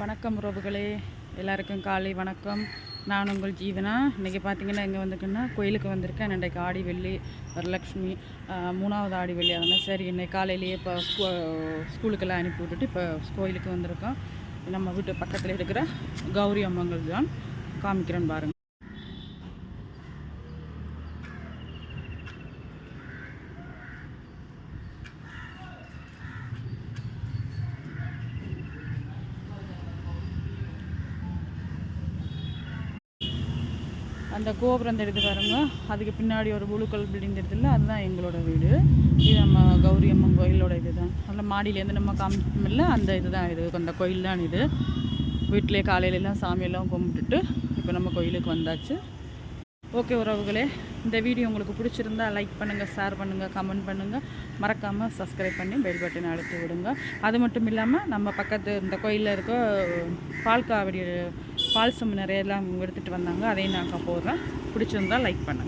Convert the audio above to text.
வணக்கம் உறவுகளே, எல்லாருக்கும் காலை வணக்கம். நான் உங்கள் ஜீவனா. இன்றைக்கி பார்த்திங்கன்னா எங்கே வந்திருக்குன்னா கோயிலுக்கு வந்திருக்கேன். இன்றைக்கு ஆடி வெள்ளி வரலட்சுமி, 3வது ஆடி வெள்ளி. அதனால் சரி இன்னைக்கு காலையிலேயே இப்போ ஸ்கூலுக்கெல்லாம் அனுப்பி விட்டுட்டு இப்போ கோயிலுக்கு வந்திருக்கோம். நம்ம வீட்டு பக்கத்தில் இருக்கிற கௌரி அம்மங்கள் தான் காமிக்கிறேன்னு பாருங்கள். அந்த கோபுரம் தெரியுது பாருங்க, அதுக்கு பின்னாடி ஒரு புளுக்கல் பில்டிங் தெரியுதுல்ல, அதுதான் எங்களோட வீடு. இது நம்ம கௌரி அம்மன் கோயிலோட இது தான். நல்ல மாடியிலேருந்து நம்ம காமிக்கல, அந்த இது தான் இது, அந்த கோயில் தான் இது. வீட்டிலே காலையிலலாம் சாமியெல்லாம் கும்பிட்டுட்டு இப்போ நம்ம கோயிலுக்கு வந்தாச்சு. ஓகே உறவுகளே, இந்த வீடியோ உங்களுக்கு பிடிச்சிருந்தா லைக் பண்ணுங்கள், ஷேர் பண்ணுங்கள், கமெண்ட் பண்ணுங்கள், மறக்காமல் சப்ஸ்கிரைப் பண்ணி பெல் பட்டன் அழுத்தி விடுங்க. அது மட்டும் இல்லாமல் நம்ம பக்கத்து இந்த கோயிலில் இருக்க பால் காவடி பால் சம் நிறையெல்லாம் எடுத்துகிட்டு வந்தாங்க, அதையும் நான் போடுறேன். பிடிச்சிருந்தா லைக் பண்ணுங்கள்.